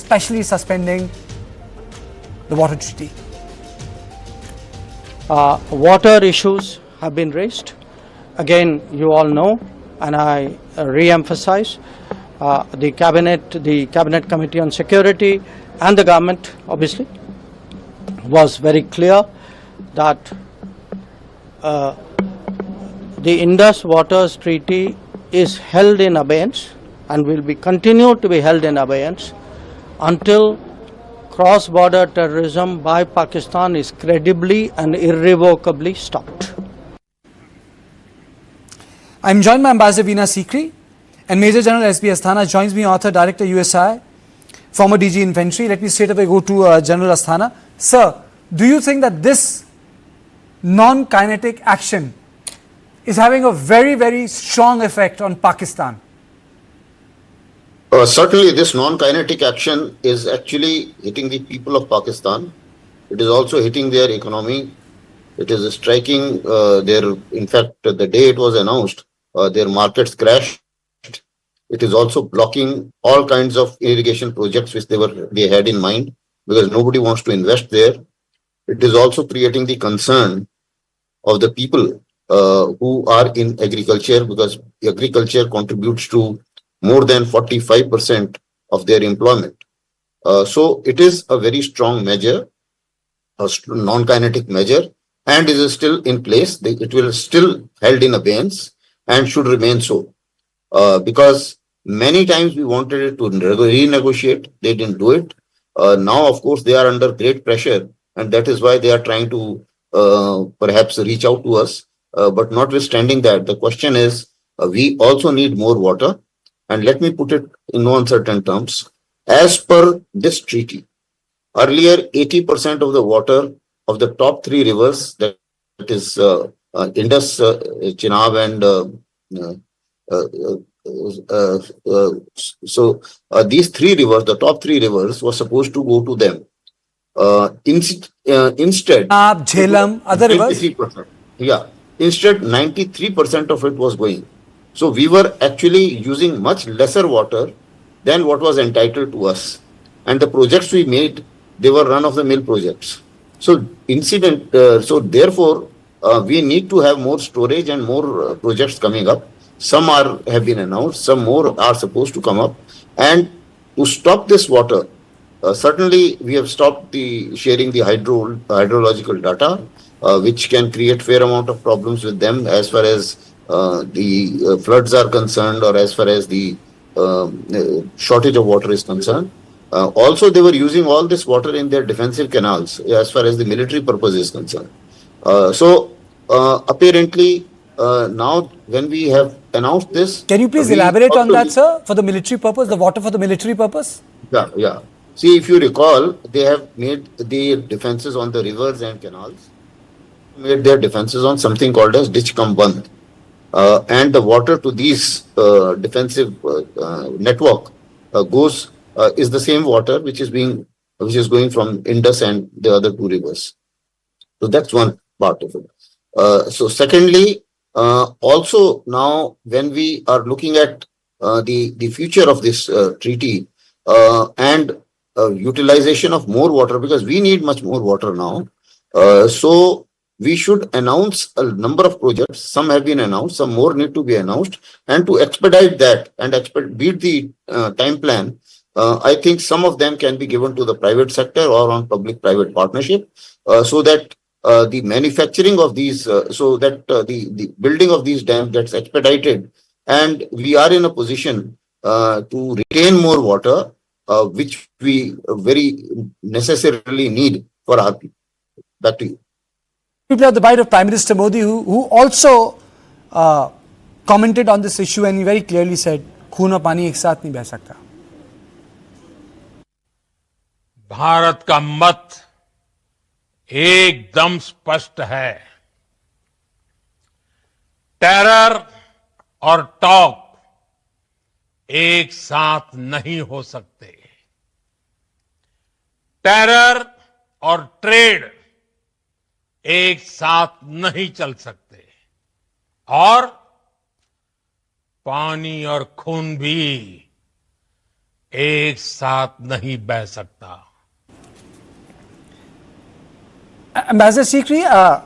especially suspending the water treaty? Water issues have been raised. Again, you all know, and I re-emphasize, the Cabinet Committee on Security and the government, obviously, was very clear that the Indus Water Treaty is held in abeyance and will be continued to be held in abeyance until cross-border terrorism by Pakistan is credibly and irrevocably stopped. I'm joined by Ambassador Veena Sikri and Major General S B Asthana joins me, author, Director USI, former DG Infantry. Let me straight away go to General Asthana. Sir, do you think that this non-kinetic action is having a very, very strong effect on Pakistan? Certainly, this non-kinetic action is actually hitting the people of Pakistan. It is also hitting their economy. It is striking in fact, the day it was announced, their markets crashed. It is also blocking all kinds of irrigation projects which they had in mind, because nobody wants to invest there. It is also creating the concern of the people who are in agriculture, because agriculture contributes to more than 45% of their employment. So it is a very strong measure, a non-kinetic measure, and is still in place. It will still held in abeyance and should remain so. Because many times we wanted it to renegotiate, they didn't do it. Now, of course, they are under great pressure, and that is why they are trying to perhaps reach out to us. But notwithstanding that, the question is, we also need more water. And let me put it in no uncertain terms. As per this treaty, earlier 80% of the water of the top three rivers, that is Indus, Chenab, and these three rivers, the top three rivers, were supposed to go to them. Instead, Jhelum, other rivers? Yeah. Instead, 93% of it was going. So we were actually using much lesser water than what was entitled to us. And the projects we made, they were run-of-the-mill projects. So therefore, we need to have more storage and more projects coming up. Some have been announced, some more are supposed to come up. And to stop this water, certainly we have stopped sharing the hydrological data, which can create fair amount of problems with them as far as the floods are concerned, or as far as the shortage of water is concerned. Also, they were using all this water in their defensive canals as far as the military purpose is concerned. Apparently, now when we have announced this... Can you please elaborate on that, sir, for the military purpose, the water for the military purpose? Yeah. See, if you recall, they have made the defenses on the rivers and canals, made their defenses on something called as ditch cum bandh. And the water to these defensive network is the same water which is going from Indus and the other two rivers. So that's one part of it. So secondly, also now when we are looking at the future of this treaty and utilization of more water, because we need much more water now. So we should announce a number of projects. Some have been announced, some more need to be announced. And to expedite that and beat the time plan, I think some of them can be given to the private sector or on public-private partnership, so that the manufacturing of these, the building of these dams gets expedited, and we are in a position to retain more water, which we very necessarily need for our people. Back to you. People have the bite of Prime Minister Modi, who also commented on this issue, and he very clearly said, "खून और पानी एक साथ नहीं बह सकता." भारत का मत एकदम स्पष्ट है। टेरर और टॉक एक साथ नहीं हो सकते। टेरर और ट्रेड एक साथ नहीं चल सकते, और पानी और खून भी एक साथ नहीं बह सकता। Ambassador Sikri,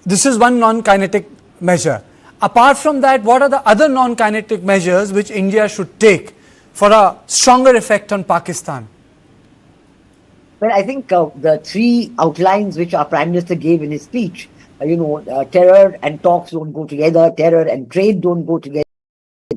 this is one non-kinetic measure. Apart from that, what are the other non-kinetic measures which India should take for a stronger effect on Pakistan? Well, I think the three outlines which our Prime Minister gave in his speech, terror and talks don't go together, terror and trade don't go together,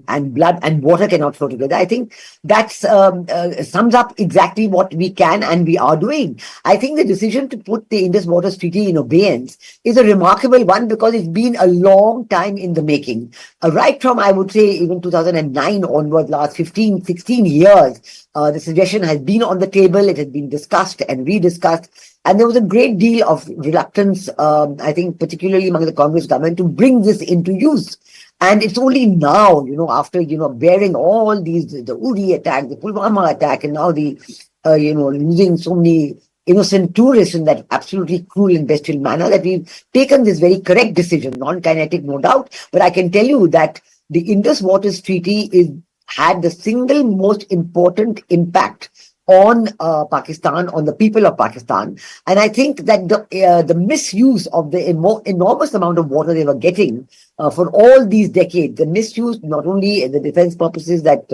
and blood and water cannot flow together. I think that sums up exactly what we can and we are doing. I think the decision to put the Indus Water Treaty in abeyance is a remarkable one because it's been a long time in the making. Right from, I would say, even 2009 onward, last 15, 16 years, the suggestion has been on the table, it has been discussed and rediscussed. And there was a great deal of reluctance, I think, particularly among the Congress government to bring this into use. And it's only now, after, bearing all these, the Uri attack, the Pulwama attack, and now the, losing so many innocent tourists in that absolutely cruel and bestial manner, that we've taken this very correct decision, non-kinetic, no doubt. But I can tell you that the Indus Water Treaty had the single most important impact on Pakistan, on the people of Pakistan. And I think that the misuse of the enormous amount of water they were getting for all these decades, the misuse, not only the defense purposes that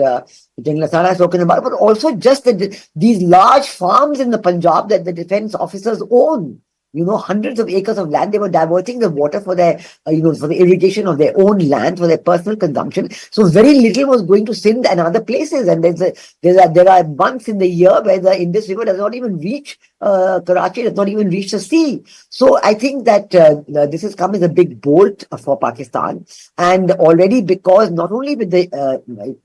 General Asana has spoken about, but also just these large farms in the Punjab that the defense officers own. Hundreds of acres of land, they were diverting the water for their, for the irrigation of their own land, for their personal consumption. So very little was going to Sindh and other places. And there are months in the year where the Indus River does not even reach Karachi, does not even reach the sea. So I think that this has come as a big bolt for Pakistan. And already because not only with the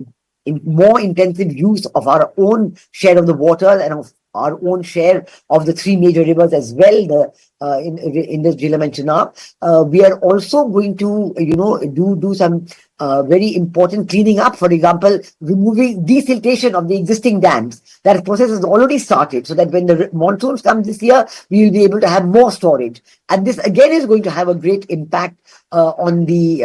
more intensive use of our own share of the water and of our own share of the three major rivers as well, the Indus, Jhelum and Chenab. We are also going to, do some very important cleaning up. For example, removing desiltation of the existing dams. That process has already started, so that when the monsoons come this year, we will be able to have more storage. And this again is going to have a great impact on the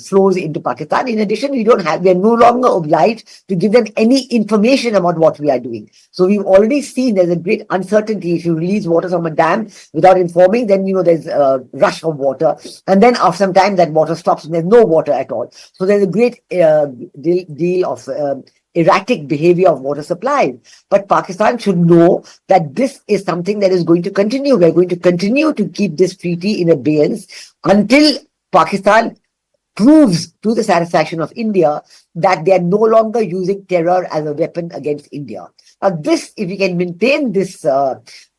flows into Pakistan. In addition, we are no longer obliged to give them any information about what we are doing. So we've already seen there's a great uncertainty. If you release water from a dam without informing, then there's a rush of water, and then after some time that water stops and there's no water at all. So there's a great deal of erratic behavior of water supplies. But Pakistan should know that this is something that is going to continue. We're going to continue to keep this treaty in abeyance until Pakistan proves to the satisfaction of India that they are no longer using terror as a weapon against India. Now this, if we can maintain this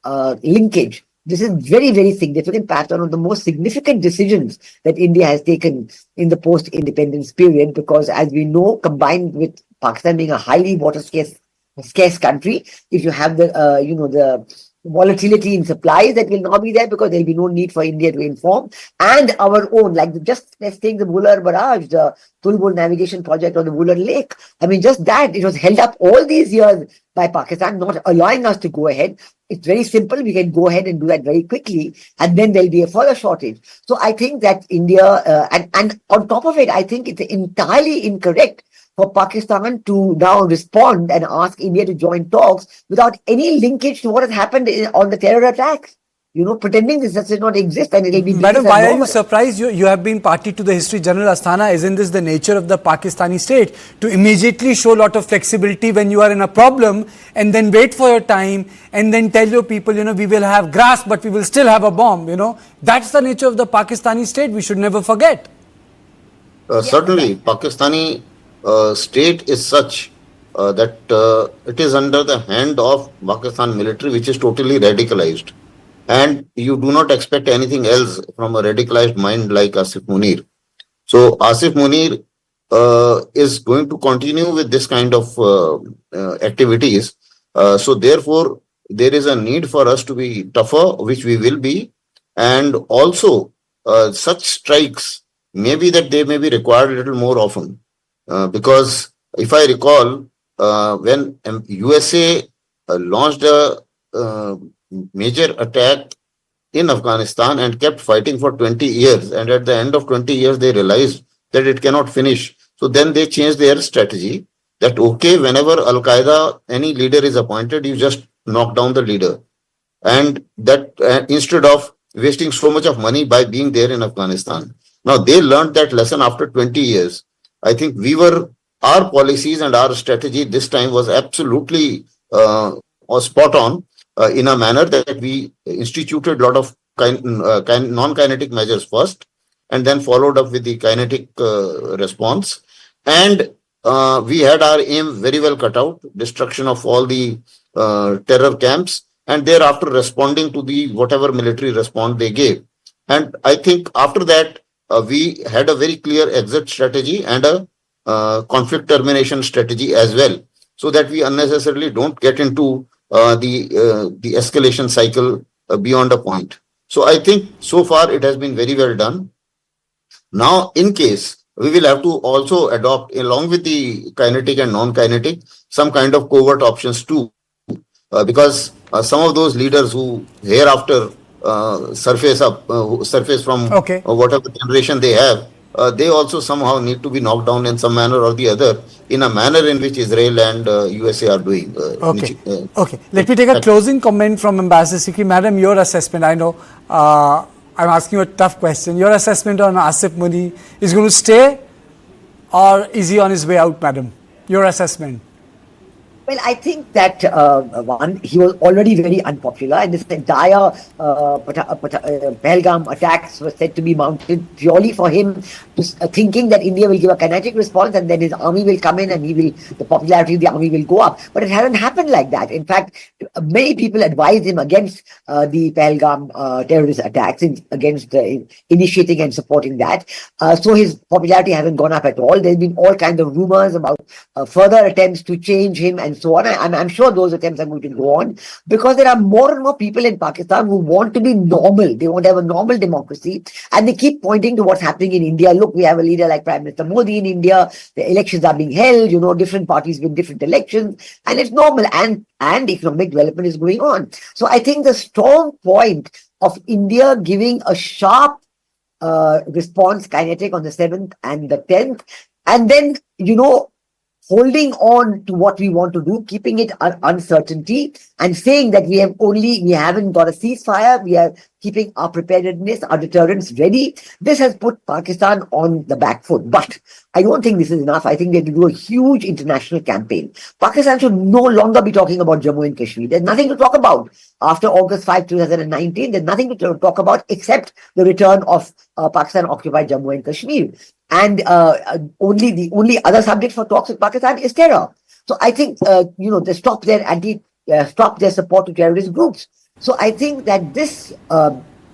linkage, this is very, very significant, perhaps one of the most significant decisions that India has taken in the post-independence period, because as we know, combined with Pakistan being a highly water scarce country, if you have the volatility in supplies that will not be there because there will be no need for India to inform, and our own, let's take the Wular Barrage, the Tulbul navigation project on the Wular Lake. I mean, just that, it was held up all these years by Pakistan, not allowing us to go ahead. It's very simple. We can go ahead and do that very quickly, and then there'll be a further shortage. So I think that India, and on top of it, I think it's entirely incorrect for Pakistan to now respond and ask India to join talks without any linkage to what has happened on the terror attacks. Pretending this does not exist, and it will be. Madam, why are you surprised? You have been party to the history. General Asthana, isn't this the nature of the Pakistani state? To immediately show a lot of flexibility when you are in a problem, and then wait for your time, and then tell your people, we will have grass, but we will still have a bomb. That's the nature of the Pakistani state. We should never forget. Certainly, Pakistani state is such that it is under the hand of Pakistan military, which is totally radicalized. And you do not expect anything else from a radicalized mind like Asif Munir. So Asif Munir is going to continue with this kind of activities. So therefore, there is a need for us to be tougher, which we will be. And also, such strikes, maybe that they may be required a little more often. Because if I recall, when USA launched a major attack in Afghanistan and kept fighting for 20 years, and at the end of 20 years they realized that it cannot finish. So then they changed their strategy, that, okay, whenever Al-Qaeda, any leader is appointed, you just knock down the leader. And that instead of wasting so much of money by being there in Afghanistan. Now, they learned that lesson after 20 years. I think our policies and our strategy this time was absolutely spot on in a manner that we instituted a lot of non-kinetic measures first, and then followed up with the kinetic response. And we had our aim very well cut out, destruction of all the terror camps, and thereafter responding to the whatever military response they gave. And I think after that, we had a very clear exit strategy and a conflict termination strategy as well, so that we unnecessarily don't get into the escalation cycle beyond a point. So I think so far it has been very well done. Now, in case we will have to also adopt, along with the kinetic and non-kinetic, some kind of covert options too, because some of those leaders who hereafter surface from whatever generation they have, they also somehow need to be knocked down in some manner or the other, in a manner in which Israel and USA are doing. Okay. Let me take a closing comment from Ambassador Sikri. Madam, your assessment, I know I'm asking you a tough question. Your assessment on Asif Munir, is going to stay or is he on his way out, madam? Your assessment. Well, I think that one, he was already very unpopular, and this entire Pahalgam attacks were said to be mounted purely for him, thinking that India will give a kinetic response and then his army will come in and the popularity of the army will go up. But it hasn't happened like that. In fact, many people advised him against the Pahalgam terrorist attacks, against initiating and supporting that. So his popularity hasn't gone up at all. There's been all kinds of rumors about further attempts to change him and so on. I'm sure those attempts are going to go on, because there are more and more people in Pakistan who want to be normal. They want to have a normal democracy, and they keep pointing to what's happening in India. Look, we have a leader like Prime Minister Modi in India. The elections are being held. Different parties win different elections, and it's normal. And economic development is going on. So I think the strong point of India giving a sharp response, kinetic, on the 7th and the 10th, and then holding on to what we want to do, keeping it uncertainty, and saying that we haven't got a ceasefire, we are keeping our preparedness, our deterrence ready. This has put Pakistan on the back foot. But I don't think this is enough. I think they have to do a huge international campaign. Pakistan should no longer be talking about Jammu and Kashmir. There's nothing to talk about. After August 5, 2019, there's nothing to talk about except the return of Pakistan-occupied Jammu and Kashmir. And the only other subject for talks with Pakistan is terror. So I think they stop their support to terrorist groups. So I think that this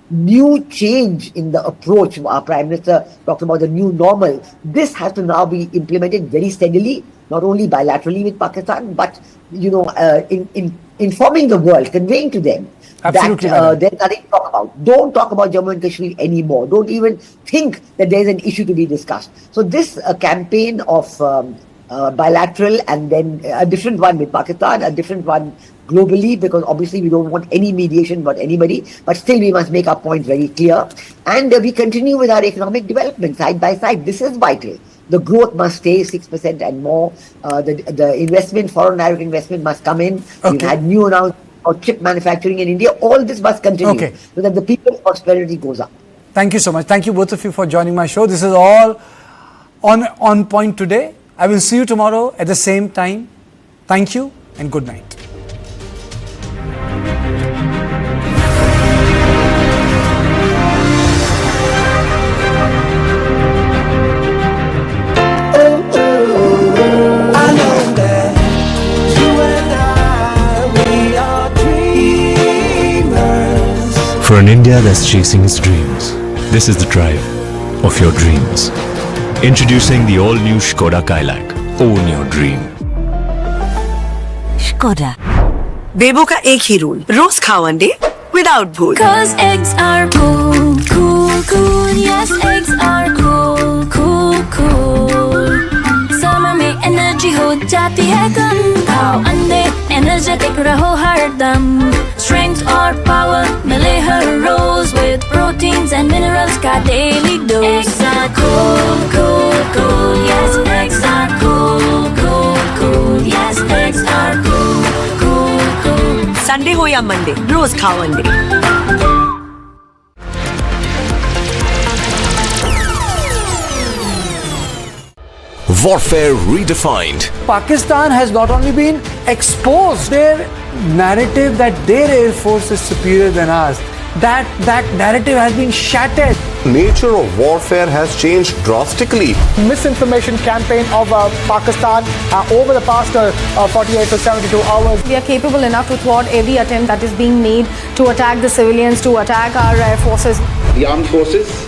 new change in the approach, our Prime Minister talked about the new normal, this has to now be implemented very steadily, not only bilaterally with Pakistan, but in informing the world, conveying to them Absolutely, that there's nothing to talk about. Don't talk about Jammu and Kashmir anymore. Don't even think that there's an issue to be discussed. So this campaign of bilateral, and then a different one with Pakistan, a different one globally, because obviously we don't want any mediation about anybody, but still we must make our point very clear. And we continue with our economic development side by side. This is vital. The growth must stay 6% and more. The investment, foreign direct investment must come in. Okay. We've had new announcements about chip manufacturing in India. All this must continue so that the people's prosperity goes up. Thank you so much. Thank you both of you for joining my show. This is all on point today. I will see you tomorrow at the same time. Thank you and good night. For an India that's chasing its dreams, this is the drive of your dreams. Introducing the all-new Skoda Kailak. Own your dream. Skoda. बेबो का एक ही rule, रोज खाओ अंडे without भूल. Cause eggs are cool, cool, cool. Yes, eggs are cool, cool, cool. Summer में energy हो जाती है कम. खाओ अंडे, energetic रहो हरदम. Strength or power मिले हर रोज with proteins and minerals का daily dose. Eggs are cool, cool, cool. Yes, eggs are cool, cool, cool. cool. Yes, eggs are cool, cool, cool. Sunday हो या मंडे, रोज खाओ अंडे। Warfare redefined. Pakistan has not only been exposed, their narrative that their air force is superior than ours, that narrative has been shattered. Nature of warfare has changed drastically. Misinformation campaign of Pakistan over the past 48 to 72 hours. We are capable enough to thwart every attempt that is being made to attack the civilians, to attack our air forces. The armed forces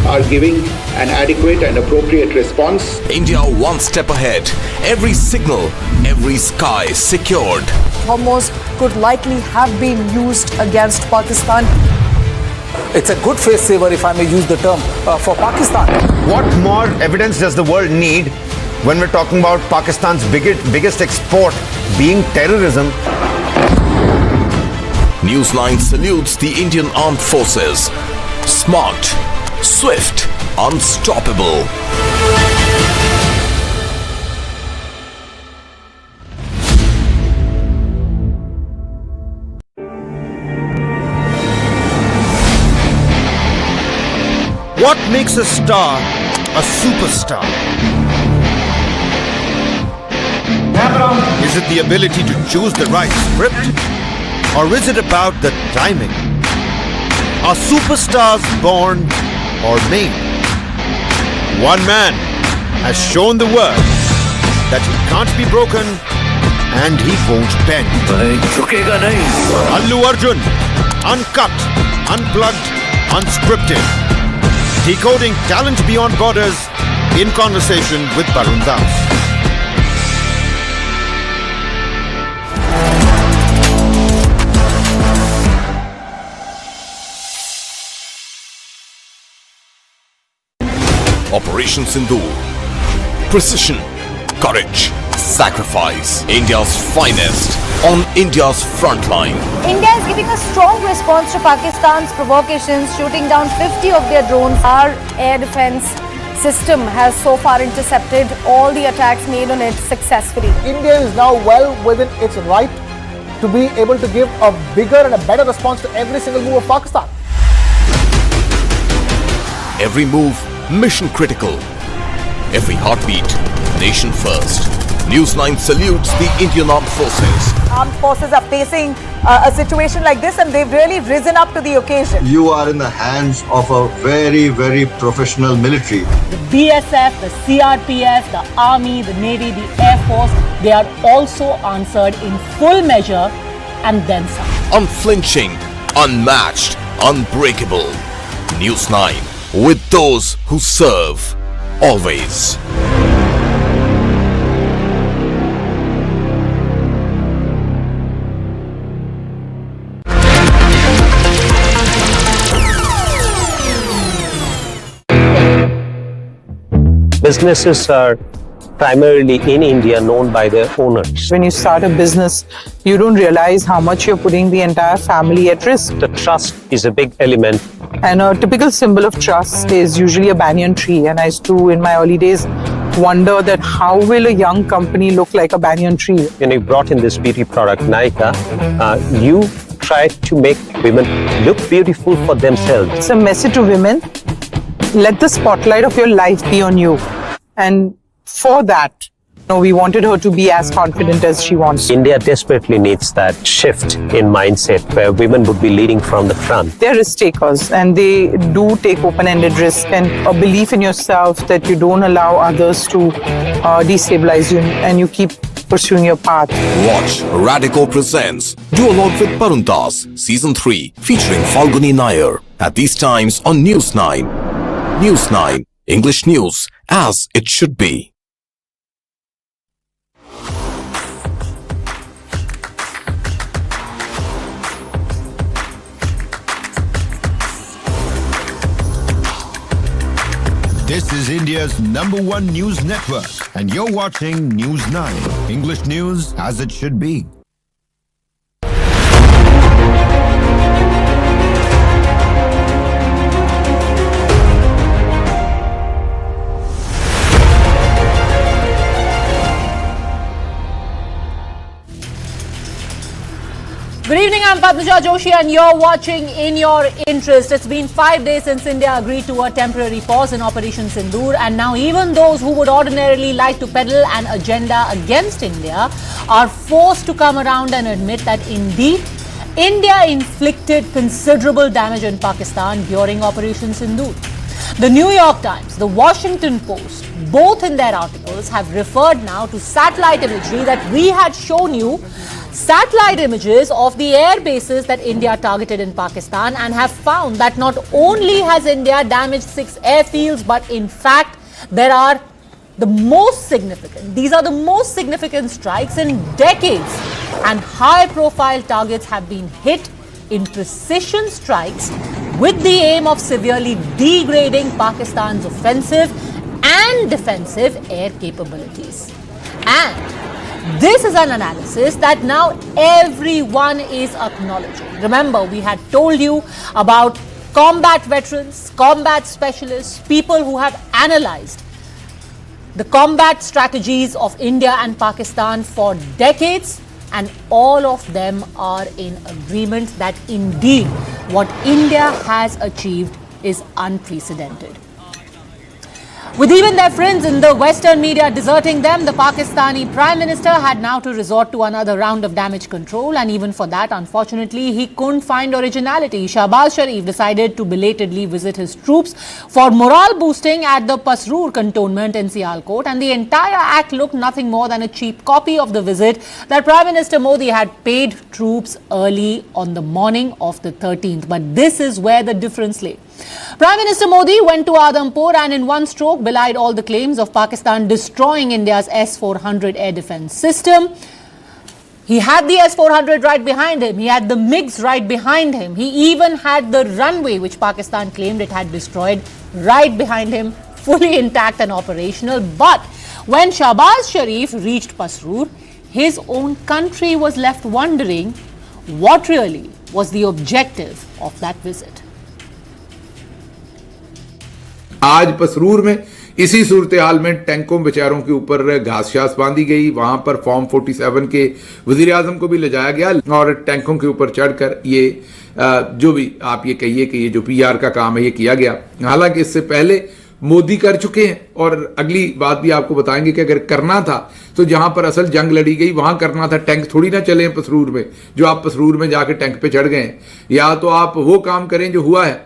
are giving an adequate and appropriate response. India one step ahead. Every signal, every sky secured. Hormuz could likely have been used against Pakistan. It's a good face saver, if I may use the term, for Pakistan. What more evidence does the world need when we're talking about Pakistan's biggest export being terrorism? Newsline salutes the Indian Armed Forces. Smart, swift, unstoppable. What makes a star a superstar? Is it the ability to choose the right script? Or is it about the timing? Are superstars born or made? One man has shown the world that he can't be broken and he won't bend. Allu Arjun, uncut, unplugged, unscripted. Decoding talent beyond borders in conversation with Barun Das. Operation Sindur. Precision, courage, sacrifice. India's finest on India's front line. India is giving a strong response to Pakistan's provocations, shooting down 50 of their drones. Our air defense system has so far intercepted all the attacks made on it successfully. India is now well within its right to be able to give a bigger and a better response to every single move of Pakistan. Every move, mission critical. Every heartbeat, nation first. Newsline salutes the Indian Armed Forces. Armed forces are facing a situation like this, and they've really risen up to the occasion. You are in the hands of a very, very professional military. The BSF, the CRPF, the Army, the Navy, the Air Force, they are also answered in full measure and then some. Unflinching, unmatched, unbreakable. News 9, with those who serve, always. Businesses are primarily in India known by their owners. When you start a business, you don't realize how much you're putting the entire family at risk. The trust is a big element. And a typical symbol of trust is usually a banyan tree. And I used to, in my early days, wonder that how will a young company look like a banyan tree? When you brought in this beauty product, Nykaa, you tried to make women look beautiful for themselves. It's a message to women. Let the spotlight of your life be on you. And for that, we wanted her to be as confident as she wants. India desperately needs that shift in mindset where women would be leading from the front. They're risk takers and they do take open-ended risk, and a belief in yourself that you don't allow others to destabilize you and you keep pursuing your path. Watch Radical Presents Do Along with Barun Das, Season 3, featuring Falguni Nair, at these times on News 9. News 9, English news as it should be. This is India's #1 news network, and you're watching News 9, English news as it should be. Good evening, I'm Padmaja Joshi and you're watching In Your Interest. It's been 5 days since India agreed to a temporary pause in Operation Sindur, and now even those who would ordinarily like to peddle an agenda against India are forced to come around and admit that indeed India inflicted considerable damage in Pakistan during Operation Sindur. The New York Times, the Washington Post, both in their articles have referred now to satellite imagery that we had shown you, satellite images of the air bases that India targeted in Pakistan, and have found that not only has India damaged 6 airfields, but in fact there are these are the most significant strikes in decades, and high-profile targets have been hit in precision strikes with the aim of severely degrading Pakistan's offensive and defensive air capabilities. And this is an analysis that now everyone is acknowledging. Remember, we had told you about combat veterans, combat specialists, people who have analyzed the combat strategies of India and Pakistan for decades, and all of them are in agreement that indeed what India has achieved is unprecedented. With even their friends in the Western media deserting them, the Pakistani Prime Minister had now to resort to another round of damage control, and even for that, unfortunately, he couldn't find originality. Shahbaz Sharif decided to belatedly visit his troops for morale boosting at the Pasrur cantonment in Sialkot, and the entire act looked nothing more than a cheap copy of the visit that Prime Minister Modi had paid troops early on the morning of the 13th. But this is where the difference lay. Prime Minister Modi went to Adhampur and in one stroke belied all the claims of Pakistan destroying India's S-400 air defense system. He had the S-400 right behind him. He had the MiGs right behind him. He even had the runway which Pakistan claimed it had destroyed right behind him, fully intact and operational. But when Shahbaz Sharif reached Pasrur, his own country was left wondering what really was the objective of that visit. आज पसरूर में इसी सूरत हाल में टैंकों बेचारों के ऊपर घास शास बांधी गई। वहां पर फॉर्म 47 के वजीर आजम को भी ले जाया गया और टैंकों के ऊपर चढ़कर ये जो भी आप ये कहिए कि ये जो पीआर का काम है ये किया गया। हालांकि इससे पहले मोदी कर चुके हैं, और अगली बात भी आपको बताएंगे कि अगर करना था तो जहां पर असल जंग लड़ी गई वहां करना था। टैंक थोड़ी ना चले पसरूर में, जो आप पसरूर में जाके टैंक पे चढ़ गए। या तो आप वो काम करें जो हुआ है,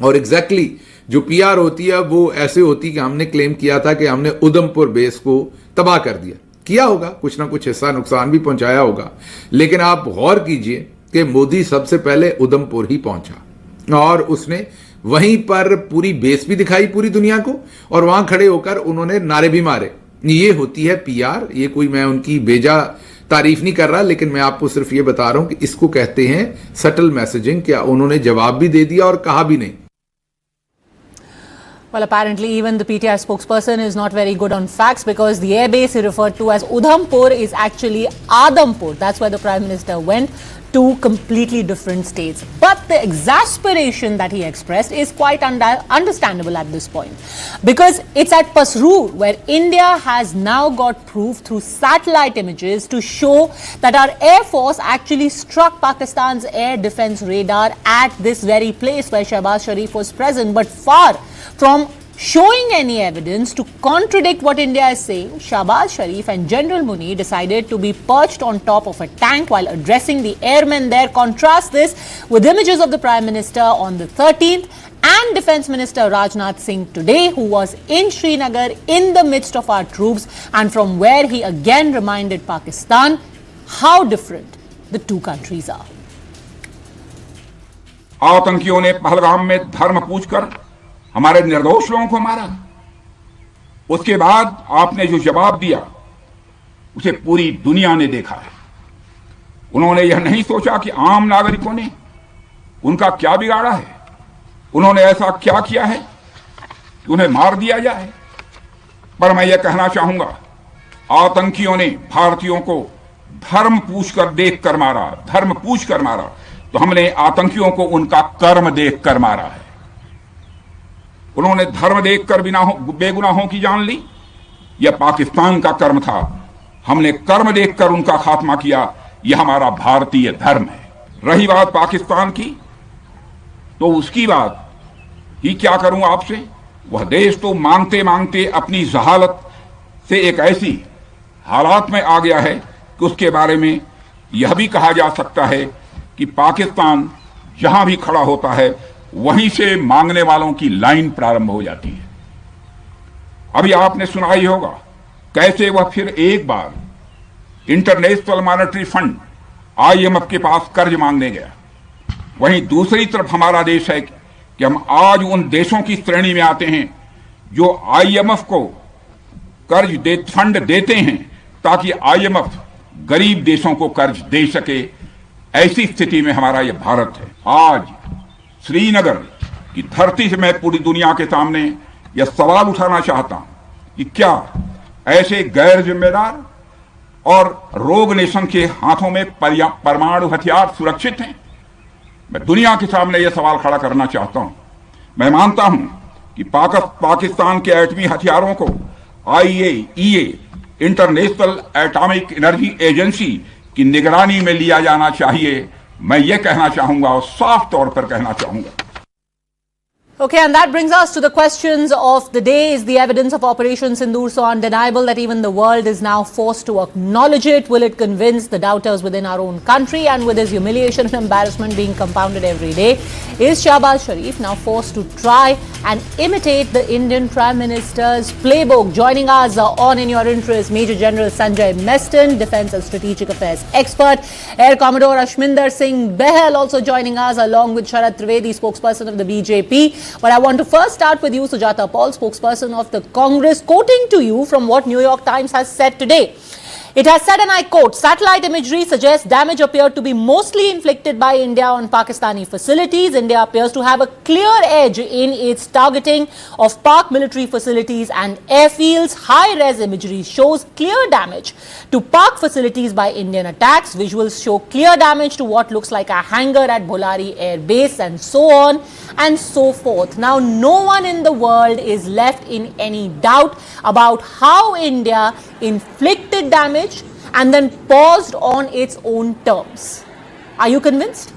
और एग्जैक्टली जो पीआर होती है वो ऐसे होती कि हमने क्लेम किया था कि हमने उधमपुर बेस को तबाह कर दिया। किया होगा, कुछ ना कुछ हिस्सा नुकसान भी पहुंचाया होगा, लेकिन आप गौर कीजिए कि मोदी सबसे पहले उधमपुर ही पहुंचा और उसने वहीं पर पूरी बेस भी दिखाई पूरी दुनिया को, और वहां खड़े होकर उन्होंने नारे भी मारे। ये होती है पीआर। ये कोई मैं उनकी बेजा तारीफ नहीं कर रहा, लेकिन मैं आपको सिर्फ ये बता रहा हूं कि इसको कहते हैं सटल मैसेजिंग। क्या उन्होंने जवाब भी दे दिया और कहा भी नहीं। Well, apparently even the PTI spokesperson is not very good on facts, because the airbase he referred to as Udhampur is actually Adhampur. That's where the Prime Minister went, two completely different states. But the exasperation that he expressed is quite understandable at this point, because it's at Pasrur where India has now got proof through satellite images to show that our Air Force actually struck Pakistan's air defense radar at this very place where Shahbaz Sharif was present. But far from showing any evidence to contradict what India is saying, Shahbaz Sharif and General Muni decided to be perched on top of a tank while addressing the airmen there. Contrast this with images of the Prime Minister on the 13th and Defence Minister Rajnath Singh today, who was in Srinagar in the midst of our troops, and from where he again reminded Pakistan how different the two countries are. आतंकियों ने पहलगाम में धर्म पूछकर हमारे निर्दोष लोगों को मारा। उसके बाद आपने जो जवाब दिया उसे पूरी दुनिया ने देखा है। उन्होंने यह नहीं सोचा कि आम नागरिकों ने उनका क्या बिगाड़ा है, उन्होंने ऐसा क्या किया है कि उन्हें मार दिया जाए। पर मैं यह कहना चाहूंगा, आतंकियों ने भारतीयों को धर्म पूछकर देखकर मारा, धर्म पूछकर मारा, तो हमने आतंकियों को उनका कर्म देखकर मारा है। उन्होंने धर्म देखकर बेगुनाहों की जान ली, यह पाकिस्तान का कर्म था। हमने कर्म देखकर उनका खात्मा किया, यह हमारा भारतीय धर्म है। रही बात पाकिस्तान की, तो उसकी बात ही क्या करूं आपसे। वह देश तो मांगते मांगते अपनी जहालत से एक ऐसी हालात में आ गया है कि उसके बारे में यह भी कहा जा सकता है कि पाकिस्तान जहां भी खड़ा होता है वहीं से मांगने वालों की लाइन प्रारंभ हो जाती है। अभी आपने सुना ही होगा कैसे वह फिर एक बार इंटरनेशनल मॉनेटरी फंड IMF के पास कर्ज मांगने गया। वहीं दूसरी तरफ हमारा देश है कि हम आज उन देशों की श्रेणी में आते हैं जो IMF को फंड देते हैं ताकि IMF गरीब देशों को कर्ज दे सके। ऐसी स्थिति में हमारा यह भारत है। आज श्रीनगर की धरती से मैं पूरी दुनिया के सामने यह सवाल उठाना चाहता हूं कि क्या ऐसे गैर जिम्मेदार और रोग नेशन के हाथों में परमाणु हथियार सुरक्षित हैं। मैं दुनिया के सामने यह सवाल खड़ा करना चाहता हूं। मैं मानता हूं कि पाकिस्तान के एटमी हथियारों को IAEA international atomic energy agency की निगरानी में लिया जाना चाहिए। मैं ये कहना चाहूंगा और साफ तौर पर कहना चाहूंगा। Okay, and that brings us to the questions of the day. Is the evidence of Operation Sindur so undeniable that even the world is now forced to acknowledge it? Will it convince the doubters within our own country? And with his humiliation and embarrassment being compounded every day, is Shahbaz Sharif now forced to try and imitate the Indian Prime Minister's playbook? Joining us on In Your Interest, Major General Sanjay Meston, Defence and Strategic Affairs expert, Air Commodore Ashminder Singh Behel also joining us, along with Sharad Trivedi, spokesperson of the BJP. But I want to first start with you, Sujata Paul, spokesperson of the Congress, quoting to you from what New York Times has said today. It has said, and I quote, satellite imagery suggests damage appeared to be mostly inflicted by India on Pakistani facilities. India appears to have a clear edge in its targeting of Pak military facilities and airfields. High-res imagery shows clear damage to Pak facilities by Indian attacks. Visuals show clear damage to what looks like a hangar at Bolari Air Base, and so on and so forth. Now, no one in the world is left in any doubt about how India inflicted damage and then paused on its own terms. Are you convinced?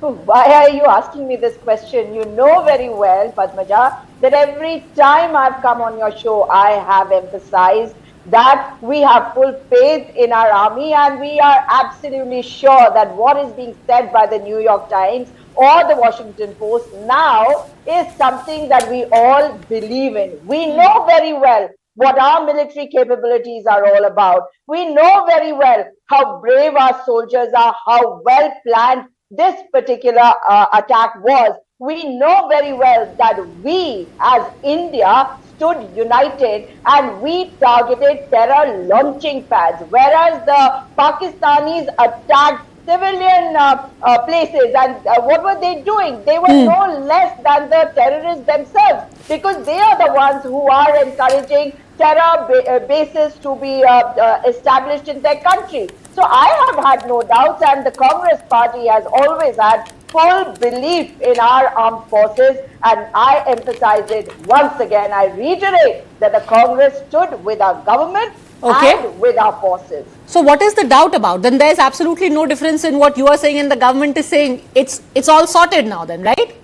Why are you asking me this question? You know very well, Padmaja, that every time I've come on your show, I have emphasized that we have full faith in our army, and we are absolutely sure that what is being said by the New York Times or the Washington Post now is something that we all believe in. We know very well what our military capabilities are all about. We know very well how brave our soldiers are, how well planned this particular attack was. We know very well that we as India stood united and we targeted terror launching pads, whereas the Pakistanis attacked civilian places. And what were they doing? They were no less than the terrorists themselves, because they are the ones who are encouraging terror bases to be established in their country. So I have had no doubts, and the Congress party has always had full belief in our armed forces, and I emphasize it once again. I reiterate that the Congress stood with our government and with our forces. So what is the doubt about? Then there is absolutely no difference in what you are saying and the government is saying. It's all sorted now then, right?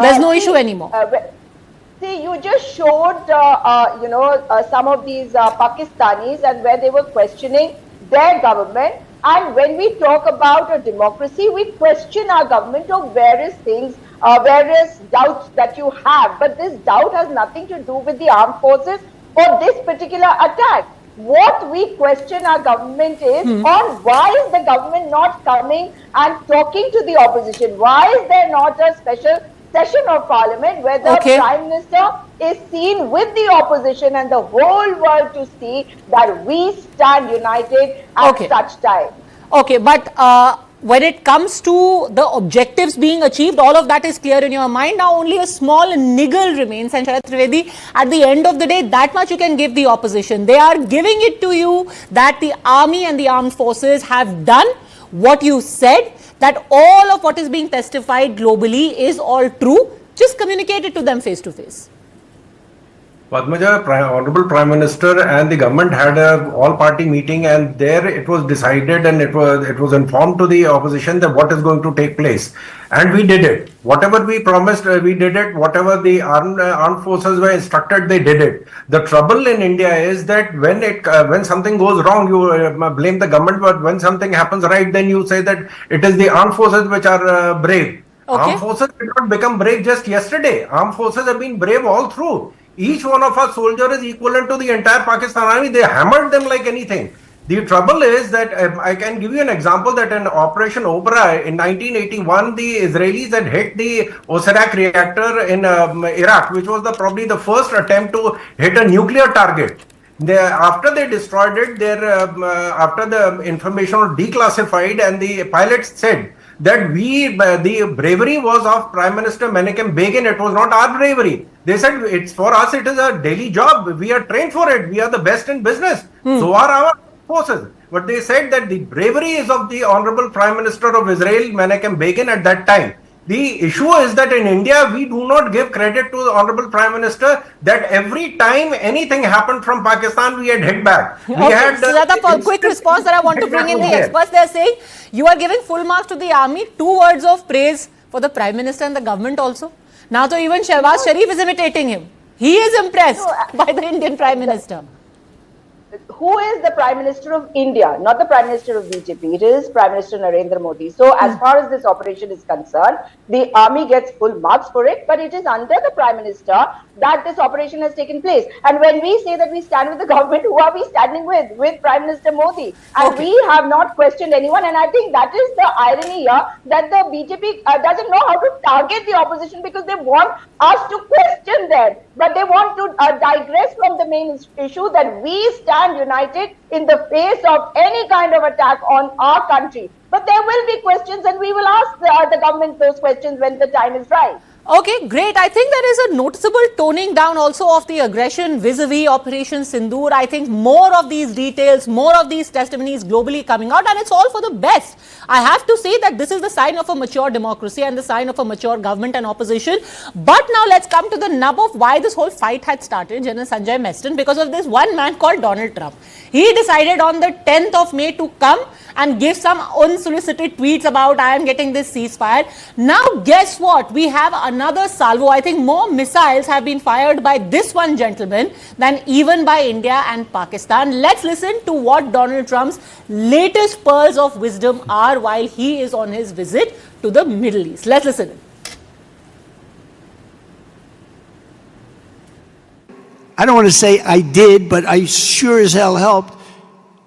There's no issue anymore. See, you just showed, some of these Pakistanis, and where they were questioning their government. And when we talk about a democracy, we question our government of various things, various doubts that you have. But this doubt has nothing to do with the armed forces or this particular attack. What we question our government is on why is the government not coming and talking to the opposition? Why is there not a special session of parliament where the Prime Minister is seen with the opposition and the whole world to see that we stand united at such time? Okay, but when it comes to the objectives being achieved, all of that is clear in your mind. Now only a small niggle remains, and Sharad Trivedi, at the end of the day, that much you can give the opposition. They are giving it to you that the army and the armed forces have done what you said, that all of what is being testified globally is all true. Just communicate it to them face to face. Padmaja, Honorable Prime Minister and the government had a all-party meeting, and there it was decided and it was informed to the opposition that what is going to take place, and we did it. Whatever we promised, we did it. Whatever the armed forces were instructed, they did it. The trouble in India is that when something goes wrong, you blame the government, but when something happens right, then you say that it is the armed forces which are brave. Okay. Armed forces did not become brave just yesterday. Armed forces have been brave all through. Each one of our soldiers is equivalent to the entire Pakistan army. They hammered them like anything. The trouble is that I can give you an example that in Operation Obra in 1981, the Israelis had hit the Osirak reactor in Iraq, which was probably the first attempt to hit a nuclear target. After they destroyed it, after the information was declassified, and the pilots said that the bravery was of Prime Minister Menachem Begin. It was not our bravery. They said it's for us. It is a daily job. We are trained for it. We are the best in business. So are our forces. But they said that the bravery is of the Honorable Prime Minister of Israel, Menachem Begin, at that time. The issue is that in India, we do not give credit to the Honorable Prime Minister that every time anything happened from Pakistan, we had hit back. We had Sujata, quick response that I want to bring in the experts. They are saying you are giving full marks to the army, 2 words of praise for the Prime Minister and the government also. Now, so even Shehbaz Sharif is imitating him. He is impressed by the Indian Prime Minister. Who is the Prime Minister of India, not the Prime Minister of BJP? It is Prime Minister Narendra Modi. So as far as this operation is concerned, the army gets full marks for it, but it is under the Prime Minister that this operation has taken place. And when we say that we stand with the government, who are we standing with? With Prime Minister Modi. And we have not questioned anyone. And I think that is the irony here, that the BJP doesn't know how to target the opposition, because they want us to question them. But they want to digress from the main issue, that we stand united in the face of any kind of attack on our country. But there will be questions, and we will ask the government those questions when the time is right. Okay, great. I think there is a noticeable toning down also of the aggression vis-a-vis Operation Sindur. I think more of these details, more of these testimonies globally coming out, and it's all for the best. I have to say that this is the sign of a mature democracy and the sign of a mature government and opposition. But now let's come to the nub of why this whole fight had started, General Sanjay Meston, because of this one man called Donald Trump. He decided on the 10th of May to come and give some unsolicited tweets about I am getting this ceasefire. Now guess what? We have another salvo. I think more missiles have been fired by this one gentleman than even by India and Pakistan. Let's listen to what Donald Trump's latest pearls of wisdom are while he is on his visit to the Middle East. Let's listen. I don't want to say I did, but I sure as hell helped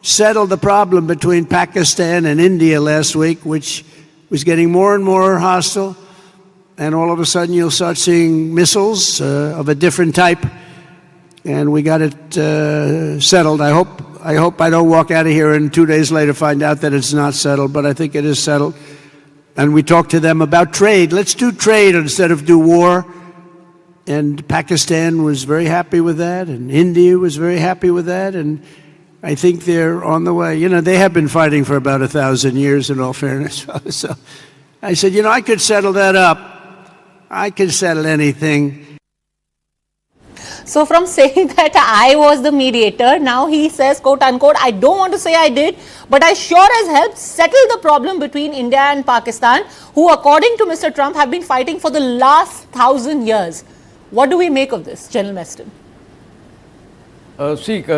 settle the problem between Pakistan and India last week, which was getting more and more hostile. And all of a sudden you'll start seeing missiles of a different type. And we got it settled. I hope I don't walk out of here and 2 days later find out that it's not settled, but I think it is settled. And we talked to them about trade. Let's do trade instead of do war. And Pakistan was very happy with that, and India was very happy with that, and I think they're on the way. You know, they have been fighting for about 1,000 years, in all fairness. So I said, I could settle that up. I can settle anything. So from saying that I was the mediator, now he says, quote unquote, I don't want to say I did, but I sure as helped settle the problem between India and Pakistan, who according to Mr. Trump have been fighting for the last 1,000 years. What do we make of this, General Meston?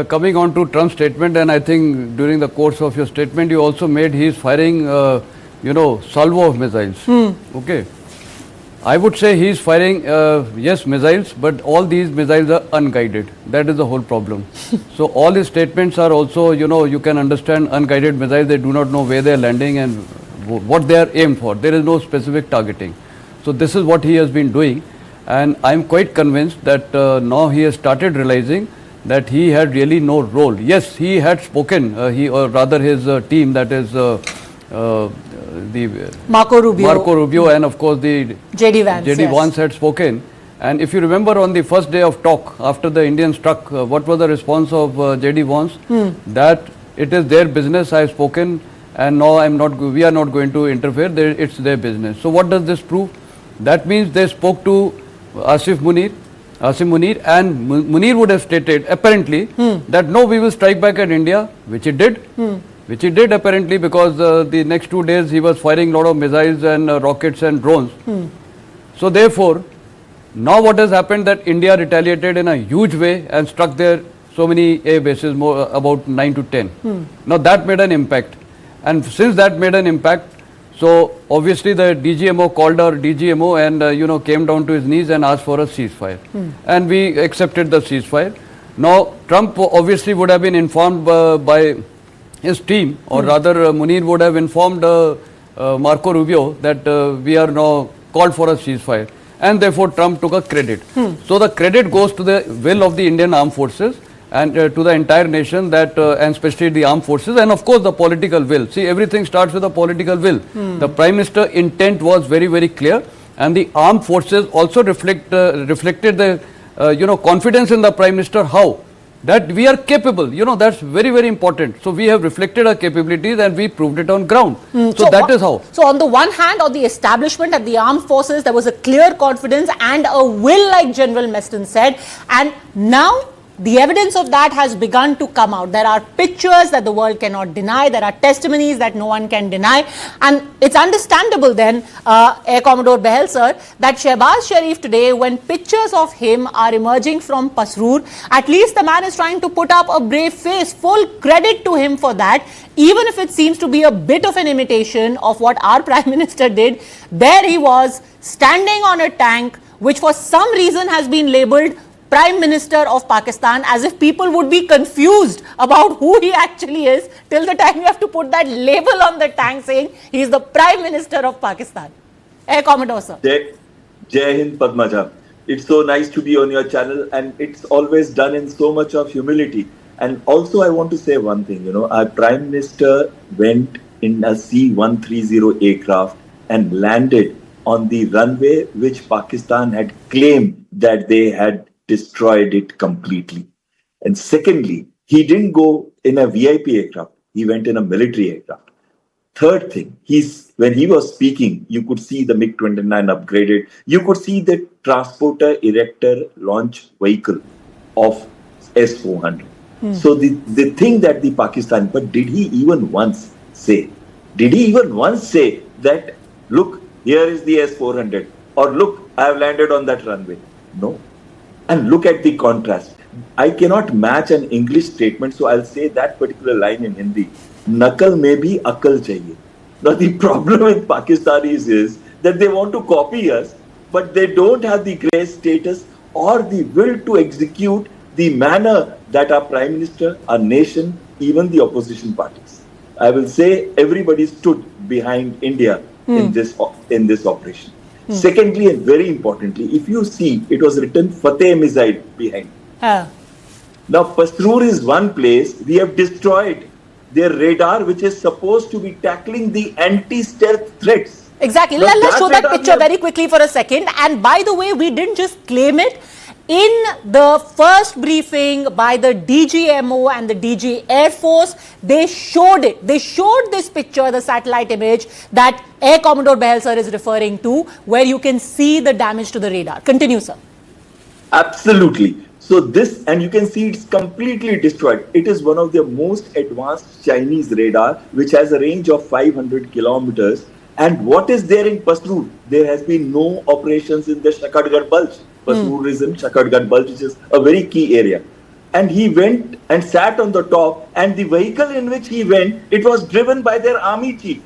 Coming on to Trump's statement, and I think during the course of your statement, you also made he's firing, salvo of missiles. Okay. I would say he's firing, yes, missiles, but all these missiles are unguided. That is the whole problem. So all his statements are also, you can understand unguided missiles. They do not know where they're landing and what they are aimed for. There is no specific targeting. So this is what he has been doing. And I'm quite convinced that now he has started realizing that he had really no role. Yes, he had spoken, or rather his team, that is the Marco Rubio and of course the J.D. Vance had spoken. And if you remember on the first day of talk, after the Indian struck, what was the response of J.D. Vance? That it is their business, I have spoken, and now we are not going to interfere, it's their business. So what does this prove? That means they spoke to Asif Munir, Asim Munir, and Munir would have stated apparently that no, we will strike back at India, which he did. Which he did apparently, because the next 2 days he was firing a lot of missiles and rockets and drones. So therefore, now what has happened, that India retaliated in a huge way and struck their so many air bases, more about 9 to 10. Now that made an impact, and since that made an impact, so obviously the DGMO called our DGMO and came down to his knees and asked for a ceasefire, and we accepted the ceasefire. Now Trump obviously would have been informed by his team, or rather Munir would have informed Marco Rubio that we are now called for a ceasefire, and therefore Trump took a credit. So the credit goes to the will of the Indian armed forces and to the entire nation, that and especially the armed forces, and of course the political will. See, everything starts with a political will. The Prime Minister's intent was very, very clear, and the armed forces also reflected the confidence in the Prime Minister. How? That we are capable, that's very, very important. So we have reflected our capabilities and we proved it on ground. So that is how. So on the one hand, on the establishment of the armed forces, there was a clear confidence and a will, like General Meston said, and now the evidence of that has begun to come out. There are pictures that the world cannot deny. There are testimonies that no one can deny. And it's understandable then, Air Commodore Behel sir, that Shehbaz Sharif today, when pictures of him are emerging from Pasrur, at least the man is trying to put up a brave face. Full credit to him for that. Even if it seems to be a bit of an imitation of what our Prime Minister did, there he was standing on a tank, which for some reason has been labelled Prime Minister of Pakistan, as if people would be confused about who he actually is till the time you have to put that label on the tank saying he is the Prime Minister of Pakistan. Air Commodore sir. Jai Hind Padmaja. It's so nice to be on your channel, and it's always done in so much of humility. And also I want to say one thing, our Prime Minister went in a C-130 aircraft and landed on the runway which Pakistan had claimed that they had destroyed it completely. And secondly, he didn't go in a VIP aircraft. He went in a military aircraft. Third thing, when he was speaking, you could see the MiG-29 upgraded. You could see the transporter erector launch vehicle of S-400. So the thing that the Pakistan, but did he even once say that, look, here is the S-400, or look, I have landed on that runway? No. And look at the contrast. I cannot match an English statement, so I'll say that particular line in Hindi. Nakal mein bhi akal chahiye. Now the problem with Pakistanis is that they want to copy us, but they don't have the grace status or the will to execute the manner that our Prime Minister, our nation, even the opposition parties. I will say everybody stood behind India in this operation. Secondly, and very importantly, if you see, it was written Fateh missile behind. Now, Pasrur is one place. We have destroyed their radar, which is supposed to be tackling the anti-stealth threats. Exactly. Let's show that picture very quickly for a second. And by the way, we didn't just claim it. In the first briefing by the DGMO and the DG Air Force, they showed it. They showed this picture, the satellite image that Air Commodore Behel sir is referring to, where you can see the damage to the radar. Continue, sir. Absolutely. So this, and you can see it's completely destroyed. It is one of the most advanced Chinese radar, which has a range of 500 kilometers. And what is there in Pasrur? There has been no operations in the Shakadgarh Bulge. Pasrur is in Shakadgarh Bulge, which is a very key area. And he went and sat on the top, and the vehicle in which he went, it was driven by their army chief.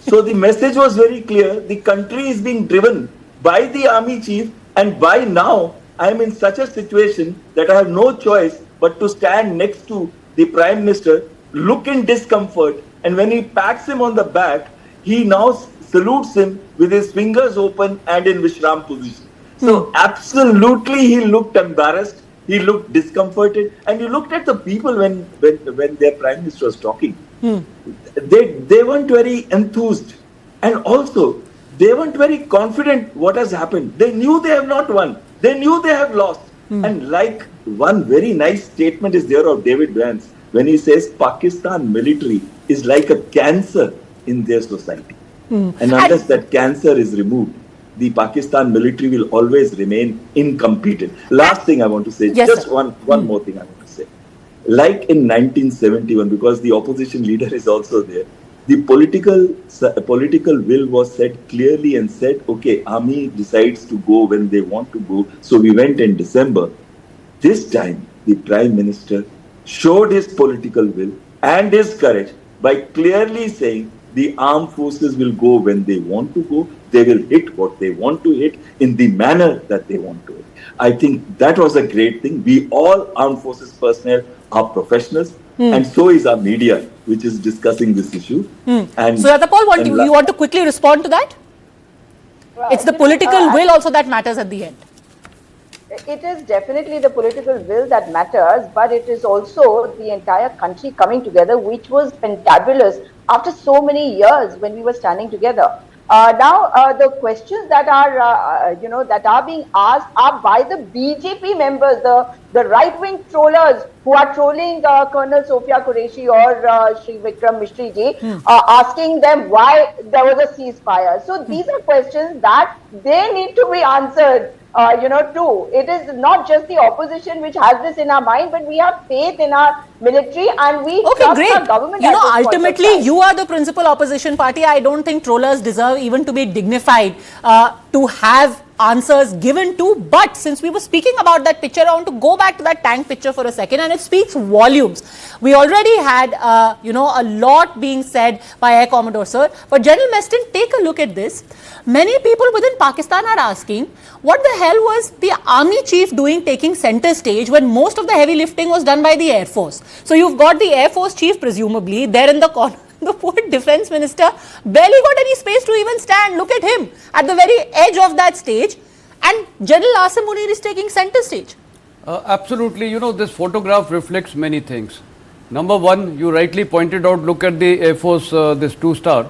So the message was very clear. The country is being driven by the army chief, and by now, I am in such a situation that I have no choice but to stand next to the Prime Minister, look in discomfort, and when he pats him on the back, he now salutes him with his fingers open and in Vishram position. So absolutely he looked embarrassed, he looked discomforted, and you looked at the people when their Prime Minister was talking. They weren't very enthused, and also they weren't very confident what has happened. They knew they have not won. They knew they have lost. And like one very nice statement is there of David Vance when he says Pakistan military is like a cancer in their society. And unless that cancer is removed, the Pakistan military will always remain incompetent. Last thing I want to say, Yes, just sir. one more thing I want to say. Like in 1971, because the opposition leader is also there, the political will was set clearly and said, okay, army decides to go when they want to go. So we went in December. This time, the Prime Minister showed his political will and his courage by clearly saying the armed forces will go when they want to go. They will hit what they want to hit in the manner that they want to hit. I think that was a great thing. We all armed forces personnel are professionals, and so is our media, which is discussing this issue. And So, Yatapal, you want to quickly respond to that? It's the political will also that matters at the end. It is definitely the political will that matters, but it is also the entire country coming together, which was fantabulous after so many years when we were standing together. Now, the questions that are, that are being asked are by the BJP members, the right-wing trollers who are trolling Colonel Sophia Qureshi or Shri Vikram Mishri ji, asking them why there was a ceasefire. So these are questions that they need to be answered. Too. It is not just the opposition which has this in our mind, but we have faith in our military and we trust our government. Ultimately, you are the principal opposition party. I don't think trollers deserve even to be dignified to have answers given to. But since we were speaking about that picture, I want to go back to that tank picture for a second, and it speaks volumes. We already had, a lot being said by Air Commodore Sir. But General Meston, take a look at this. Many people within Pakistan are asking, what the hell was the army chief doing taking center stage when most of the heavy lifting was done by the Air Force? So you've got the Air Force chief, presumably, there in the corner. The poor defense minister barely got any space to even stand. Look at him at the very edge of that stage. And General Asim Munir is taking center stage. Absolutely. This photograph reflects many things. Number one, you rightly pointed out, look at the Air Force, this 2-star.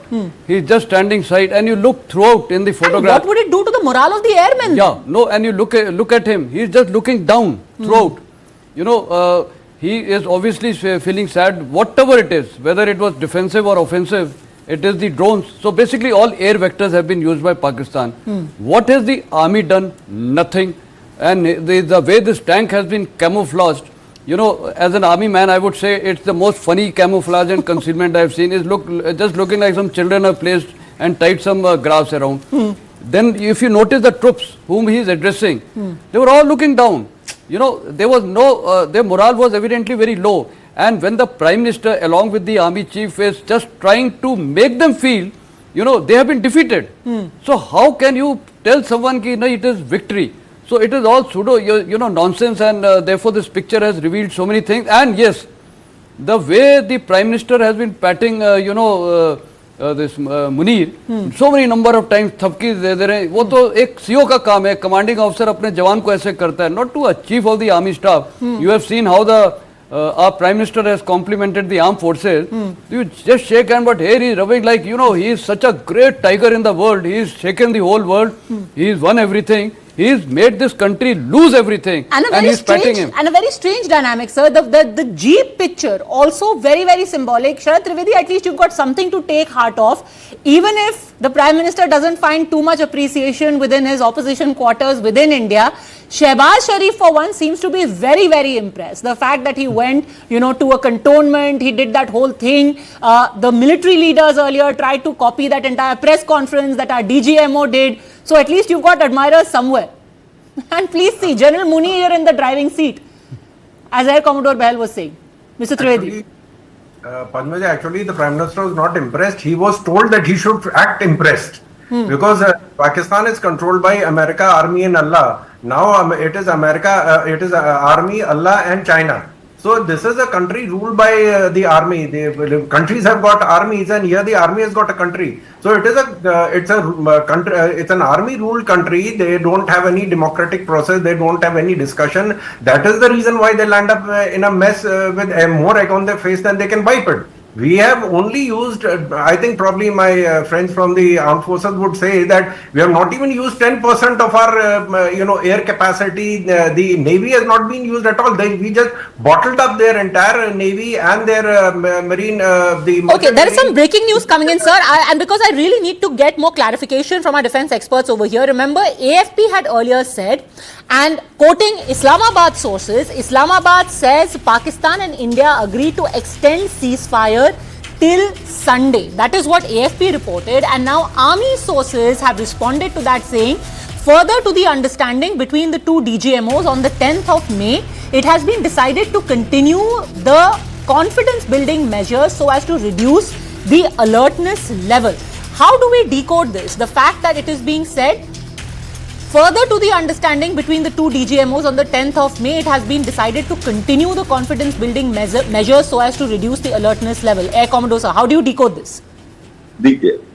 He's just standing side, and you look throughout in the photograph. And what would it do to the morale of the airmen? Yeah, no, and you look at him. He's just looking down throughout. He is obviously feeling sad, whatever it is, whether it was defensive or offensive, it is the drones. So basically all air vectors have been used by Pakistan. What has the army done? Nothing. And the way this tank has been camouflaged, as an army man, I would say it's the most funny camouflage and concealment I've seen. Is just looking like some children have placed and tied some grass around. Then if you notice the troops whom he is addressing, they were all looking down. There was no, their morale was evidently very low. And when the Prime Minister along with the army chief is just trying to make them feel, they have been defeated. So how can you tell someone that it is victory? So it is all pseudo, nonsense, and therefore this picture has revealed so many things. And yes, the way the Prime Minister has been patting, this Munir, so many number of times थपकी दे रहे हैं, वो तो एक CO का काम है, commanding officer अपने जवान को ऐसे करता है, not to a chief of the army staff. You have seen how our Prime Minister has complimented the armed forces. You just shake hand, but here he is rubbing like, he is such a great tiger in the world. He has shaken the whole world. He has won everything. He has made this country lose everything, and he's patting him. And a very strange dynamic, sir. The Jeep picture also very, very symbolic. Sharad Trivedi, at least you've got something to take heart of. Even if the Prime Minister doesn't find too much appreciation within his opposition quarters within India, Shehbaz Sharif for one seems to be very, very impressed. The fact that he went, to a cantonment, he did that whole thing. The military leaders earlier tried to copy that entire press conference that our DGMO did. So at least you've got admirers somewhere. And please see, General Munir in the driving seat, as Air Commodore Bahal was saying. Mr. Trivedi. Padmaja, actually the Prime Minister was not impressed. He was told that he should act impressed. Because Pakistan is controlled by America, Army and Allah. Now it is America, it is Army, Allah and China. So this is a country ruled by the army. The countries have got armies, and here the army has got a country. So it is it's an army-ruled country. They don't have any democratic process. They don't have any discussion. That is the reason why they land up in a mess with more egg on their face than they can wipe it. We have only used, I think probably my friends from the armed forces would say that we have not even used 10% of our, air capacity. The Navy has not been used at all. We just bottled up their entire Navy and their marine. Okay, there is some breaking news coming in, sir. And because I really need to get more clarification from our defense experts over here. Remember, AFP had earlier said, and quoting Islamabad sources, Islamabad says Pakistan and India agreed to extend ceasefire till Sunday. That is what AFP reported, and now army sources have responded to that, saying further to the understanding between the two DGMOs on the 10th of May, it has been decided to continue the confidence building measures so as to reduce the alertness level. How do we decode this? The fact that it is being said further to the understanding between the two DGMOs on the 10th of May, it has been decided to continue the confidence building measures so as to reduce the alertness level. Air Commodore, sir, how do you decode this?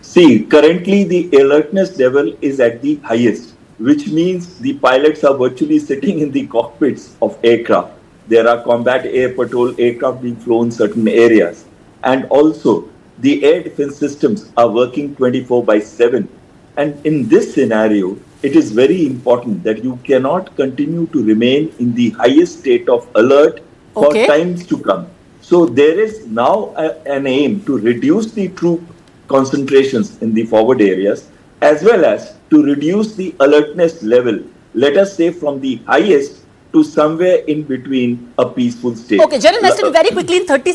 See, currently the alertness level is at the highest, which means the pilots are virtually sitting in the cockpits of aircraft. There are combat air patrol aircraft being flown in certain areas. And also, the air defense systems are working 24/7. And in this scenario, it is very important that you cannot continue to remain in the highest state of alert for times to come. So there is now an aim to reduce the troop concentrations in the forward areas, as well as to reduce the alertness level, let us say from the highest to somewhere in between a peaceful state. Okay, General Meston, very quickly in 30 seconds.